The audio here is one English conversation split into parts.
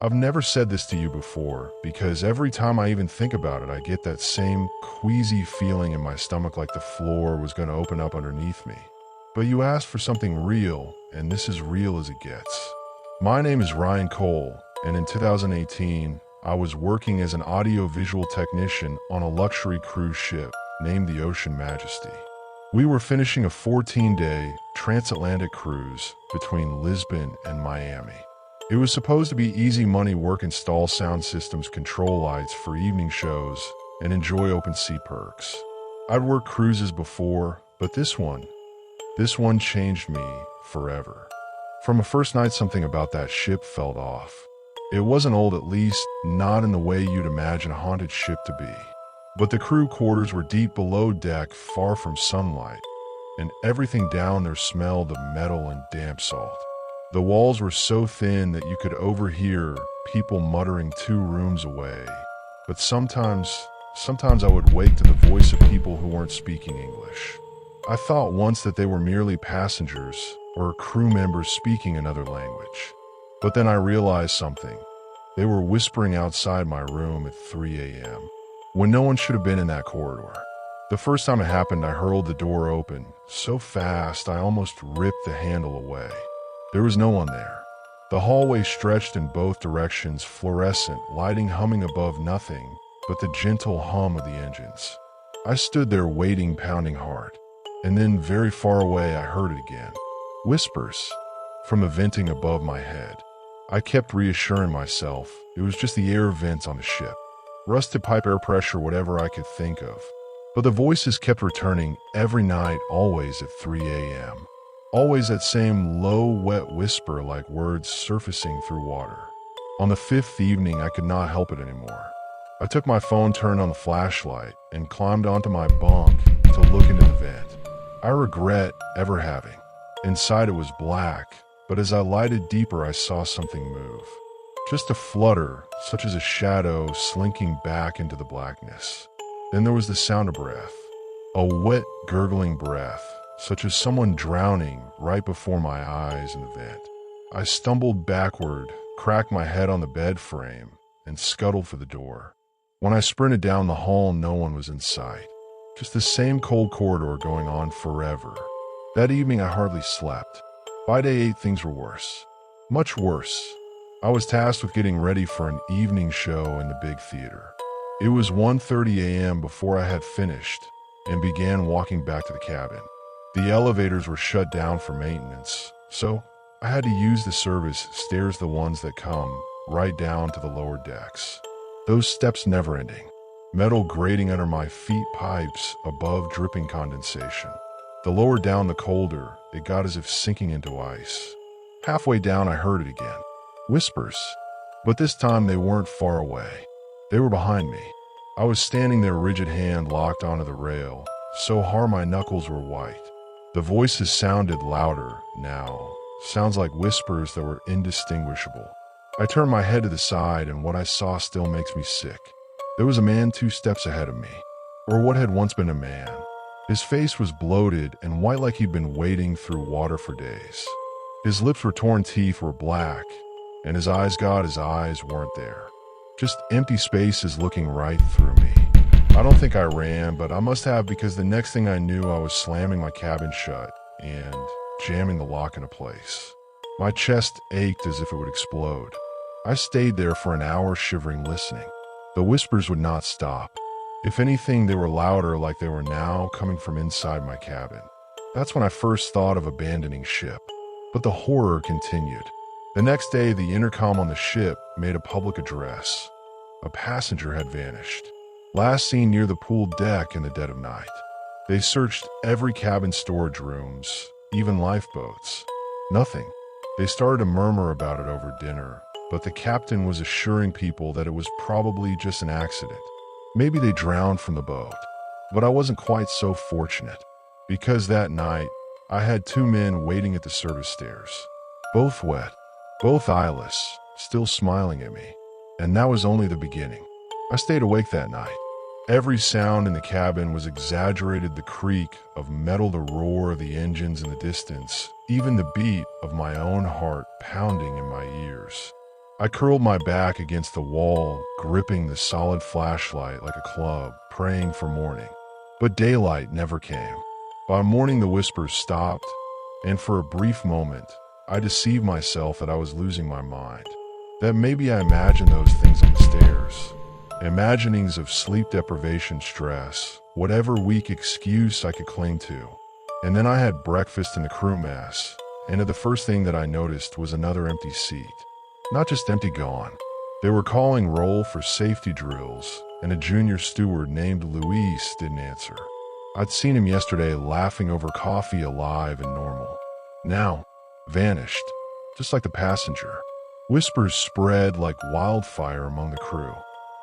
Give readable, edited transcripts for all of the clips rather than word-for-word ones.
I've never said this to you before, because every time I even think about it, I get that same queasy feeling in my stomach like the floor was going to open up underneath me. But you asked for something real, and this is real as it gets. My name is Ryan Cole, and in 2018, I was working as an audio-visual technician on a luxury cruise ship named the Ocean Majesty. We were finishing a 14-day transatlantic cruise between Lisbon and Miami. It was supposed to be easy money work, install sound systems, control lights for evening shows, and enjoy open sea perks. I'd worked cruises before, but this one changed me forever. From a first night, something about that ship felt off. It wasn't old, at least not in the way you'd imagine a haunted ship to be. But the crew quarters were deep below deck, far from sunlight, and everything down there smelled of metal and damp salt. The walls were so thin that you could overhear people muttering 2 rooms away. But sometimes I would wake to the voice of people who weren't speaking English. I thought once that they were merely passengers or crew members speaking another language. But then I realized something. They were whispering outside my room at 3 a.m. when no one should have been in that corridor. The first time it happened, I hurled the door open so fast I almost ripped the handle away. There was no one there. The hallway stretched in both directions, fluorescent lighting humming above, nothing but the gentle hum of the engines. I stood there waiting, pounding hard. And then very far away I heard it again. Whispers from the venting above my head. I kept reassuring myself it was just the air vents on the ship. Rusted pipe, air pressure, whatever I could think of. But the voices kept returning every night, always at 3 a.m. Always that same low, wet whisper, like words surfacing through water. On the 5th evening, I could not help it anymore. I took my phone, turned on the flashlight, and climbed onto my bunk to look into the vent. I regret ever having. Inside it was black, but as I lighted deeper, I saw something move. Just a flutter, such as a shadow slinking back into the blackness. Then there was the sound of breath. A wet, gurgling breath, such as someone drowning right before my eyes in the vent. I stumbled backward, cracked my head on the bed frame, and scuttled for the door. When I sprinted down the hall, no one was in sight. Just the same cold corridor going on forever. That evening I hardly slept. By day 8, things were worse. Much worse. I was tasked with getting ready for an evening show in the big theater. It was 1:30 a.m. before I had finished and began walking back to the cabin. The elevators were shut down for maintenance, so I had to use the service stairs, the ones that come right down to the lower decks. Those steps never ending. Metal grating under my feet, pipes above dripping condensation. The lower down, the colder it got, as if sinking into ice. Halfway down, I heard it again. Whispers. But this time they weren't far away. They were behind me. I was standing there, rigid hand locked onto the rail, so hard my knuckles were white. The voices sounded louder now, sounds like whispers that were indistinguishable. I turned my head to the side, and what I saw still makes me sick. There was a man 2 steps ahead of me, or what had once been a man. His face was bloated and white, like he'd been wading through water for days. His lips were torn, teeth were black, and his eyes, God, his eyes weren't there. Just empty spaces looking right through me. I don't think I ran, but I must have, because the next thing I knew, I was slamming my cabin shut and jamming the lock into place. My chest ached as if it would explode. I stayed there for an hour, shivering, listening. The whispers would not stop. If anything, they were louder, like they were now coming from inside my cabin. That's when I first thought of abandoning ship. But the horror continued. The next day, the intercom on the ship made a public address. A passenger had vanished. Last seen near the pool deck in the dead of night. They searched every cabin, storage rooms, even lifeboats. Nothing. They started to murmur about it over dinner, but the captain was assuring people that it was probably just an accident. Maybe they drowned from the boat. But I wasn't quite so fortunate, because that night, I had 2 men waiting at the service stairs. Both wet, both eyeless, still smiling at me. And that was only the beginning. I stayed awake that night. Every sound in the cabin was exaggerated, the creak of metal, the roar of the engines in the distance, even the beat of my own heart pounding in my ears. I curled my back against the wall, gripping the solid flashlight like a club, praying for morning. But daylight never came. By morning, the whispers stopped, and for a brief moment, I deceived myself that I was losing my mind. That maybe I imagined those things on the stairs. Imaginings of sleep deprivation, stress, whatever weak excuse I could cling to. And then I had breakfast in the crew mess, and the first thing that I noticed was another empty seat. Not just empty, gone. They were calling roll for safety drills, and a junior steward named Luis didn't answer. I'd seen him yesterday laughing over coffee, alive and normal. Now, vanished, just like the passenger. Whispers spread like wildfire among the crew.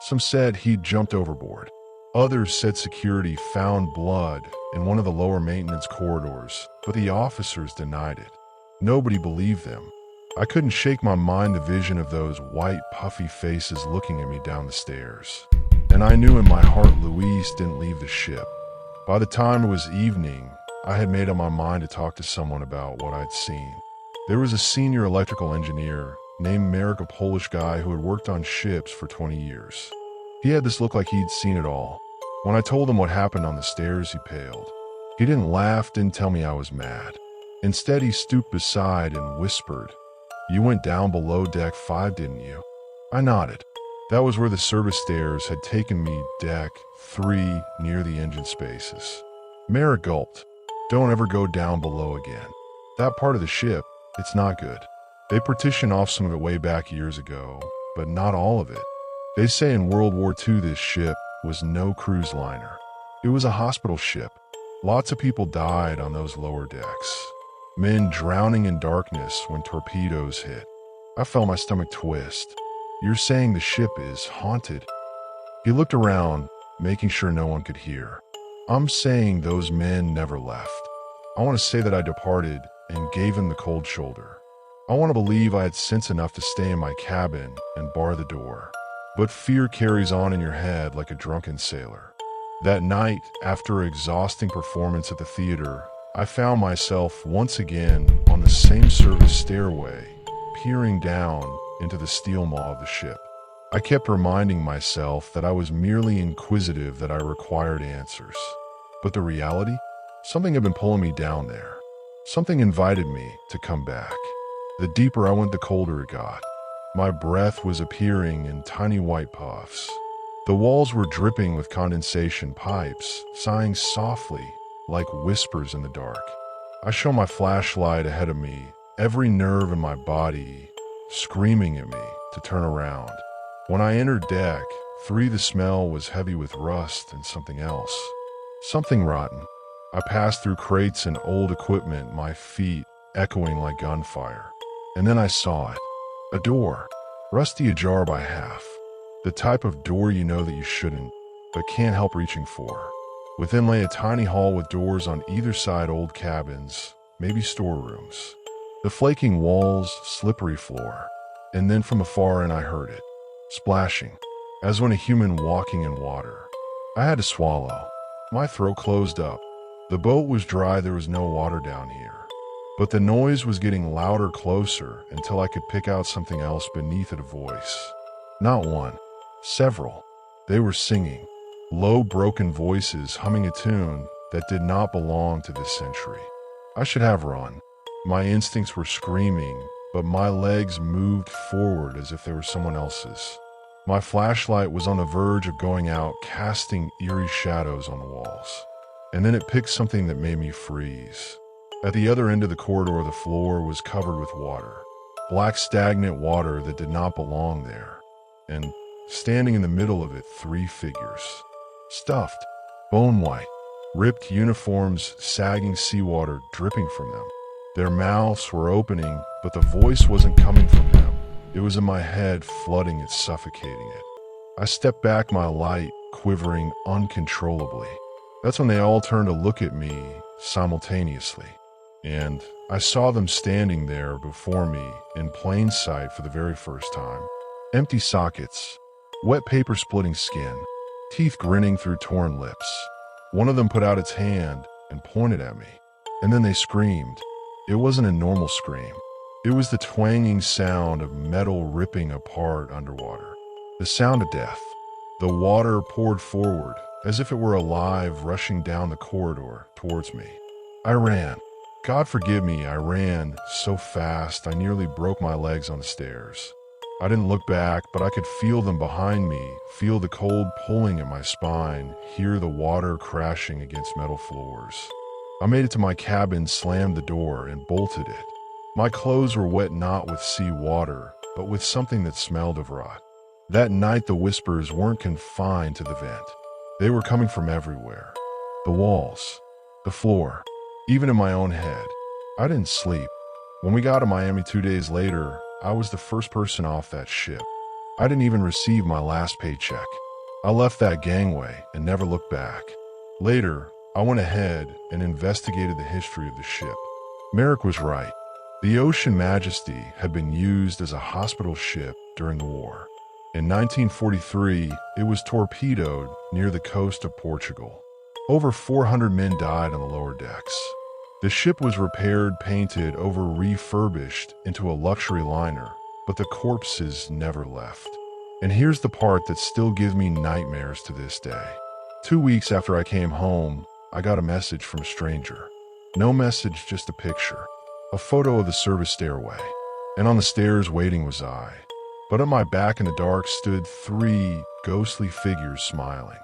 Some said he'd jumped overboard. Others said security found blood in one of the lower maintenance corridors, but the officers denied it. Nobody believed them. I couldn't shake my mind the vision of those white, puffy faces looking at me down the stairs. And I knew in my heart Luis didn't leave the ship. By the time it was evening, I had made up my mind to talk to someone about what I'd seen. There was a senior electrical engineer named Merrick, a Polish guy who had worked on ships for 20 years. He had this look like he'd seen it all. When I told him what happened on the stairs, he paled. He didn't laugh, didn't tell me I was mad. Instead, he stooped beside and whispered, "You went down below deck 5, didn't you?" I nodded. That was where the service stairs had taken me, deck 3, near the engine spaces. Merrick gulped. "Don't ever go down below again. That part of the ship, it's not good. They partitioned off some of it way back years ago, but not all of it. They say in World War II this ship was no cruise liner. It was a hospital ship. Lots of people died on those lower decks. Men drowning in darkness when torpedoes hit." I felt my stomach twist. "You're saying the ship is haunted?" He looked around, making sure no one could hear. "I'm saying those men never left. I want to say that I departed and gave him the cold shoulder. I want to believe I had sense enough to stay in my cabin and bar the door. But fear carries on in your head like a drunken sailor." That night, after an exhausting performance at the theater, I found myself once again on the same service stairway, peering down into the steel maw of the ship. I kept reminding myself that I was merely inquisitive, that I required answers. But the reality? Something had been pulling me down there. Something invited me to come back. The deeper I went, the colder it got. My breath was appearing in tiny white puffs. The walls were dripping with condensation pipes, sighing softly like whispers in the dark. I shone my flashlight ahead of me, every nerve in my body screaming at me to turn around. When I entered deck 3, the smell was heavy with rust and something else. Something rotten. I passed through crates and old equipment, my feet echoing like gunfire. And then I saw it. A door, rusty, ajar by half. The type of door you know that you shouldn't, but can't help reaching for. Within lay a tiny hall with doors on either side, old cabins, maybe storerooms. The flaking walls, slippery floor. And then from afar in I heard it, splashing, as when a human walking in water. I had to swallow. My throat closed up. The boat was dry, there was no water down here. But the noise was getting louder, closer, until I could pick out something else beneath it, a voice. Not one, several. They were singing, low, broken voices humming a tune that did not belong to this century. I should have run. My instincts were screaming, but my legs moved forward as if they were someone else's. My flashlight was on the verge of going out, casting eerie shadows on the walls. And then it picked something that made me freeze. At the other end of the corridor, the floor was covered with water. Black, stagnant water that did not belong there. And standing in the middle of it, 3 figures. Stuffed, bone white, ripped uniforms, sagging, seawater dripping from them. Their mouths were opening, but the voice wasn't coming from them. It was in my head, flooding it, suffocating it. I stepped back, my light quivering uncontrollably. That's when they all turned to look at me simultaneously. And I saw them standing there before me in plain sight for the very first time. Empty sockets, wet paper splitting skin, teeth grinning through torn lips. One of them put out its hand and pointed at me. And then they screamed. It wasn't a normal scream. It was the twanging sound of metal ripping apart underwater. The sound of death. The water poured forward, as if it were alive, rushing down the corridor towards me. I ran. God forgive me, I ran so fast I nearly broke my legs on the stairs. I didn't look back, but I could feel them behind me, feel the cold pulling at my spine, hear the water crashing against metal floors. I made it to my cabin, slammed the door, and bolted it. My clothes were wet not with sea water, but with something that smelled of rot. That night the whispers weren't confined to the vent. They were coming from everywhere. The walls, the floor, even in my own head. I didn't sleep. When we got to Miami 2 days later, I was the first person off that ship. I didn't even receive my last paycheck. I left that gangway and never looked back. Later, I went ahead and investigated the history of the ship. Merrick was right. The Ocean Majesty had been used as a hospital ship during the war. In 1943, it was torpedoed near the coast of Portugal. Over 400 men died on the lower decks. The ship was repaired, painted over, refurbished into a luxury liner, but the corpses never left. And here's the part that still gives me nightmares to this day. 2 weeks after I came home, I got a message from a stranger. No message, just a picture. A photo of the service stairway. And on the stairs waiting was I. But at my back in the dark stood 3 ghostly figures smiling.